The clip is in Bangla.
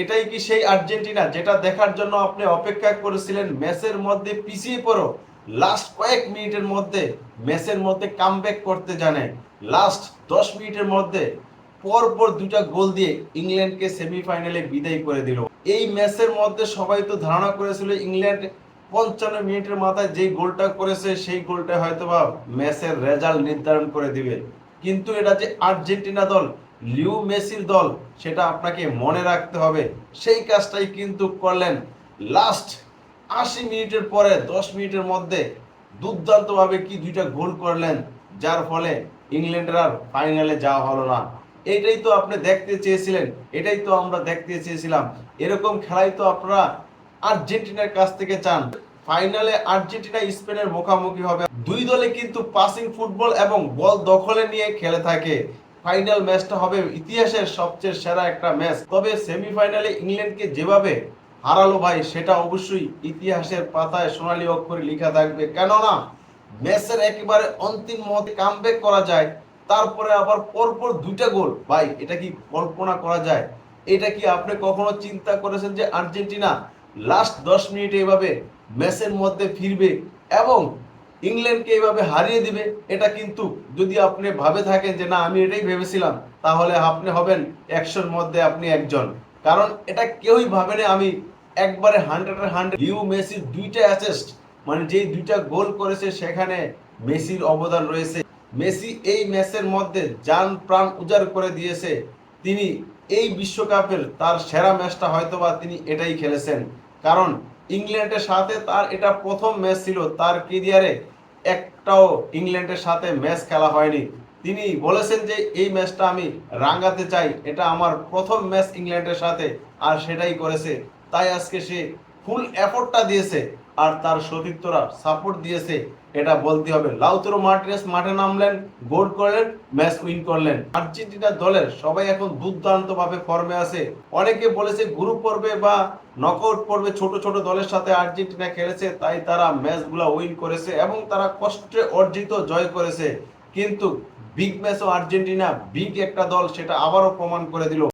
এটাই কি সেই আর্জেন্টিনা যেটা দেখার জন্য আপনি অপেক্ষা করেছিলেন? ম্যাচের মধ্যে পিছিয়ে পড়ো, লাস্ট কয়েক মিনিটের মধ্যে ম্যাচের মধ্যে কামব্যাক করতে জানে, লাস্ট 10 মিনিটের মধ্যে পরপর দুটা গোল দিয়ে ইংল্যান্ডকে সেমিফাইনালে বিদায় করে দিল। এই ম্যাচের মধ্যে সবাই তো ধারণা করেছিল ইংল্যান্ড 55 মিনিটের মাথায় যেই গোলটা করেছে সেই গোলটা হয়তোবা ম্যাচের রেজাল্ট নির্ধারণ করে দিবে, কিন্তু এটা যে আর্জেন্টিনা দল, লিও মেসির দল, সেটা আপনাকে মনে রাখতে হবে। সেই কাজটাই কিন্তু করলেন। লাস্ট 80 মিনিটের পরে 10 মিনিটের মধ্যে দুর্দান্তভাবে কি দুইটা গোল করলেন, যার ফলে ইংল্যান্ডের আর ফাইনালে যাওয়া হলো না। এটাই তো আপনি দেখতে চেয়েছিলেন, এটাই তো আমরা দেখতে চেয়েছিলাম। এরকম খেলাই তো আপনারা আর্জেন্টিনার কাছ থেকে চান। ফাইনালে আর্জেন্টিনা স্পেনের মুখোমুখি হবে। দুই দলে কিন্তু পাসিং ফুটবল এবং বল দখলে নিয়ে খেলে থাকে। ফাইনাল ম্যাচটা হবে ইতিহাসের সবচেয়ে সেরা একটা ম্যাচ। তবে সেমিফাইনালে ইংল্যান্ডকে যেভাবে হারালো ভাই, সেটা অবশ্যই ইতিহাসের পাতায় সোনালী অক্ষরে লেখা থাকবে। কেননা ম্যাচের একেবারে অন্তিম মুহূর্তে কামব্যাক করা যায়, তারপরে আবার পরপর দুইটা গোল। ভাই এটা কি কল্পনা করা যায়? এটা কি আপনি কখনো চিন্তা করেছেন যে আর্জেন্টিনা লাস্ট 10 মিনিট এইভাবে ম্যাচের মধ্যে ফিরবে এবং ইংল্যান্ডকে এইভাবে হারিয়ে দিবে? এটা কিন্তু যদি আপনি ভাবে থাকেন যে না আমি এটাই ভেবেছিলাম, তাহলে আপনি হবেন 100-র মধ্যে আপনি একজন। কারণ এটা কেউই ভাবেনি। আমি একবারে 100-100 লিও মেসির দুইটা অ্যাসিস্ট, মানে যেই দুইটা গোল করেছে সেখানে মেসির অবদান রয়েছে। মেসি এই ম্যাচের মধ্যে জান প্রাণ উজাড় করে দিয়েছে। তিনি এই বিশ্বকাপের তার সেরা ম্যাচটা হয়তোবা তিনি এটাই খেলেছেন। কারণ ইংল্যান্ডের সাথে তার এটা প্রথম ম্যাচ ছিল, তার কেরিয়ারে একটাও ইংল্যান্ডের সাথে ম্যাচ খেলা হয়নি। তিনি বলেছেন যে এই ম্যাচটা আমি রাঙাতে চাই, এটা আমার প্রথম ম্যাচ ইংল্যান্ডের সাথে, আর সেটাই করেছে। তাই আজকে সে ফুল এফোর্টটা দিয়েছে আর তার সতীর্থরা সাপোর্ট দিয়েছে, এটা বলতে হবে। লাউতারো মার্টিনেজ মাঠে নামলেন, গোল করলেন, ম্যাচ উইন করলেন। আর্জেন্টিনা দলের সবাই এখন দুর্দান্ত ভাবে ফর্মে আছে। অনেকে বলেছে গ্রুপ পর্বে বা নকআউট পর্বে ছোট ছোট দলের সাথে আর্জেন্টিনা খেলেছে, তাই তারা ম্যাচগুলো উইন করেছে এবং তারা কষ্টে অর্জিত জয় করেছে। কিন্তু বিগ ম্যাচও আর্জেন্টিনা বিগ একটা দল, সেটা আবারও প্রমাণ করে দিল।